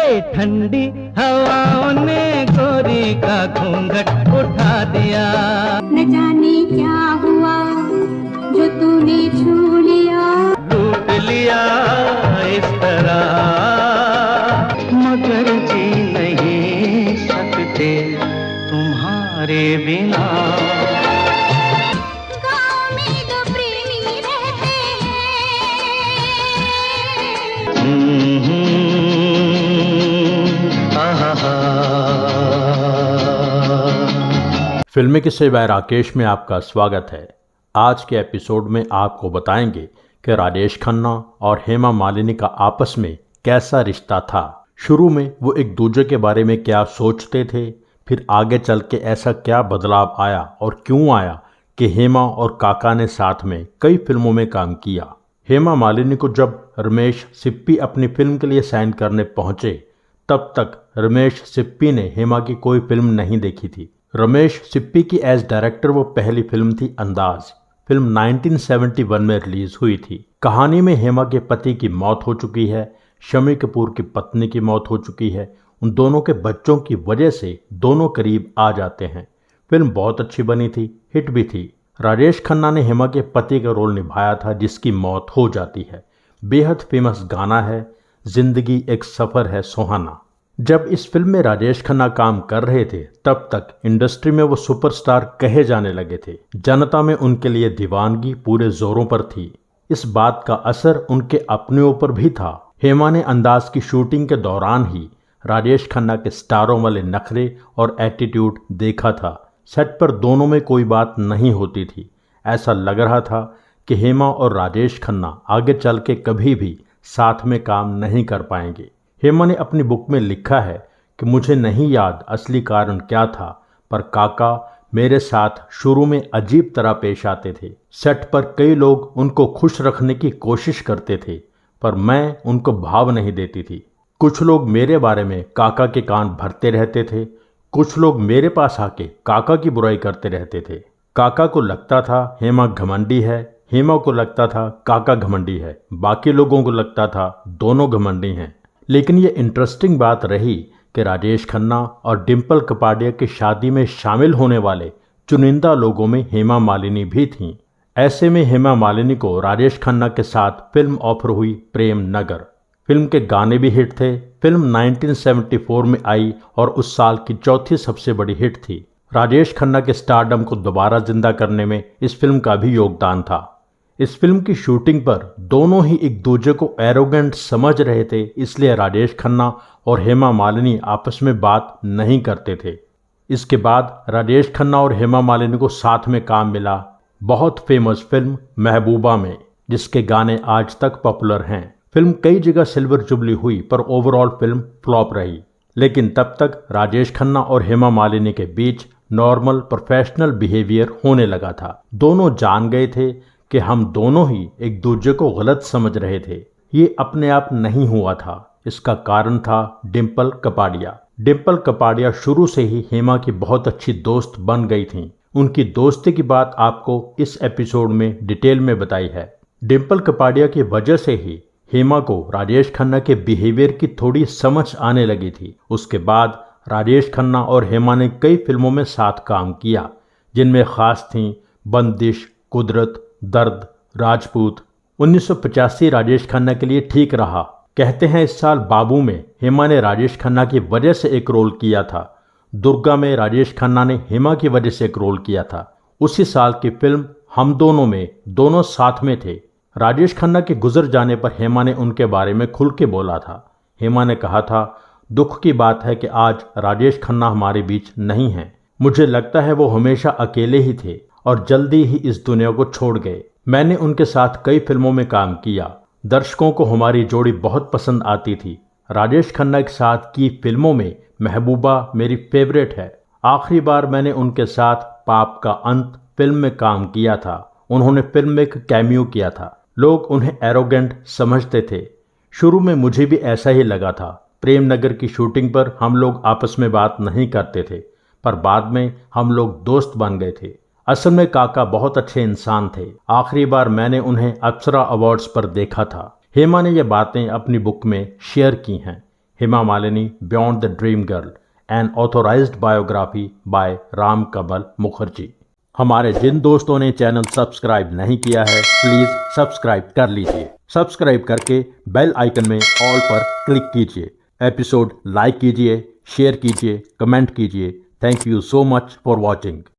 ठंडी हवाओं ने गोरी का घूंघट उठा दिया। न जाने क्या हुआ जो तूने छू लिया, लूट लिया इस तरह, मगर जी नहीं सकते तुम्हारे बिना। गाँव में दो प्रेमी रहते हैं। फिल्मी किस्से बाय राकेश में आपका स्वागत है। आज के एपिसोड में आपको बताएंगे कि राजेश खन्ना और हेमा मालिनी का आपस में कैसा रिश्ता था। शुरू में वो एक दूसरे के बारे में क्या सोचते थे, फिर आगे चल के ऐसा क्या बदलाव आया और क्यों आया कि हेमा और काका ने साथ में कई फिल्मों में काम किया। हेमा मालिनी को जब रमेश सिप्पी अपनी फिल्म के लिए साइन करने पहुंचे, तब तक रमेश सिप्पी ने हेमा की कोई फिल्म नहीं देखी थी। रमेश सिप्पी की एज डायरेक्टर वो पहली फिल्म थी अंदाज। फिल्म 1971 में रिलीज हुई थी। कहानी में हेमा के पति की मौत हो चुकी है, शम्मी कपूर की पत्नी की मौत हो चुकी है। उन दोनों के बच्चों की वजह से दोनों करीब आ जाते हैं। फिल्म बहुत अच्छी बनी थी, हिट भी थी। राजेश खन्ना ने हेमा के पति का रोल निभाया था जिसकी मौत हो जाती है। बेहद फेमस गाना है जिंदगी एक सफ़र है सुहाना। जब इस फिल्म में राजेश खन्ना काम कर रहे थे, तब तक इंडस्ट्री में वो सुपरस्टार कहे जाने लगे थे। जनता में उनके लिए दीवानगी पूरे जोरों पर थी। इस बात का असर उनके अपने ऊपर भी था। हेमा ने अंदाज की शूटिंग के दौरान ही राजेश खन्ना के स्टारों वाले नखरे और एटीट्यूड देखा था। सेट पर दोनों में कोई बात नहीं होती थी। ऐसा लग रहा था कि हेमा और राजेश खन्ना आगे चल के कभी भी साथ में काम नहीं कर पाएंगे। हेमा ने अपनी बुक में लिखा है कि मुझे नहीं याद असली कारण क्या था, पर काका मेरे साथ शुरू में अजीब तरह पेश आते थे। सेट पर कई लोग उनको खुश रखने की कोशिश करते थे, पर मैं उनको भाव नहीं देती थी। कुछ लोग मेरे बारे में काका के कान भरते रहते थे, कुछ लोग मेरे पास आके काका की बुराई करते रहते थे। काका को लगता था हेमा घमंडी है, हेमा को लगता था काका घमंडी है, बाकी लोगों को लगता था दोनों घमंडी हैं। लेकिन ये इंटरेस्टिंग बात रही कि राजेश खन्ना और डिम्पल कपाड़िया की शादी में शामिल होने वाले चुनिंदा लोगों में हेमा मालिनी भी थीं। ऐसे में हेमा मालिनी को राजेश खन्ना के साथ फिल्म ऑफर हुई प्रेम नगर। फिल्म के गाने भी हिट थे। फिल्म 1974 में आई और उस साल की चौथी सबसे बड़ी हिट थी। राजेश खन्ना के स्टारडम को दोबारा जिंदा करने में इस फिल्म का भी योगदान था। इस फिल्म की शूटिंग पर दोनों ही एक दूसरे को एरोगेंट समझ रहे थे, इसलिए राजेश खन्ना और हेमा मालिनी आपस में बात नहीं करते थे। इसके बाद राजेश खन्ना और हेमा मालिनी को साथ में काम मिला बहुत फेमस फिल्म महबूबा में, जिसके गाने आज तक पॉपुलर हैं। फिल्म कई जगह सिल्वर जुबली हुई, पर ओवरऑल फिल्म फ्लॉप रही। लेकिन तब तक राजेश खन्ना और हेमा मालिनी के बीच नॉर्मल प्रोफेशनल बिहेवियर होने लगा था। दोनों जान गए थे कि हम दोनों ही एक दूसरे को गलत समझ रहे थे। ये अपने आप नहीं हुआ था, इसका कारण था डिम्पल कपाड़िया। डिम्पल कपाड़िया शुरू से ही हेमा की बहुत अच्छी दोस्त बन गई थीं। उनकी दोस्ती की बात आपको इस एपिसोड में डिटेल में बताई है। डिम्पल कपाड़िया की वजह से ही हेमा को राजेश खन्ना के बिहेवियर की थोड़ी समझ आने लगी थी। उसके बाद राजेश खन्ना और हेमा ने कई फिल्मों में साथ काम किया, जिनमें खास थीं बंदिश, कुदरत, दर्द, राजपूत। 1985 राजेश खन्ना के लिए ठीक रहा। कहते हैं इस साल बाबू में हेमा ने राजेश खन्ना की वजह से एक रोल किया था। दुर्गा में राजेश खन्ना ने हेमा की वजह से एक रोल किया था। उसी साल की फिल्म हम दोनों में दोनों साथ में थे। राजेश खन्ना के गुजर जाने पर हेमा ने उनके बारे में खुल के बोला था। हेमा ने कहा था, दुख की बात है कि आज राजेश खन्ना हमारे बीच नहीं है। मुझे लगता है वो हमेशा अकेले ही थे और जल्दी ही इस दुनिया को छोड़ गए। मैंने उनके साथ कई फिल्मों में काम किया। दर्शकों को हमारी जोड़ी बहुत पसंद आती थी। राजेश खन्ना के साथ की फिल्मों में महबूबा मेरी फेवरेट है। आखिरी बार मैंने उनके साथ पाप का अंत फिल्म में काम किया था। उन्होंने फिल्म में एक कैमियो किया था। लोग उन्हें एरोगेंट समझते थे। शुरू में मुझे भी ऐसा ही लगा था। प्रेम नगर की शूटिंग पर हम लोग आपस में बात नहीं करते थे, पर बाद में हम लोग दोस्त बन गए थे। असल में काका बहुत अच्छे इंसान थे। आखिरी बार मैंने उन्हें अप्सरा अवार्ड्स पर देखा था। हेमा ने ये बातें अपनी बुक में शेयर की हैं। Hema Malini beyond the dream girl, an authorised biography by Ram Kamal Mukherjee. हमारे जिन दोस्तों ने चैनल सब्सक्राइब नहीं किया है, प्लीज़ सब्सक्राइब कर लीजिए। सब्सक्राइब करके बेल आइकन में ऑल पर क्लिक कीजिए। एपिसोड लाइक कीजिए, शेयर कीजिए, कमेंट कीजिए। Thank you so much for watching.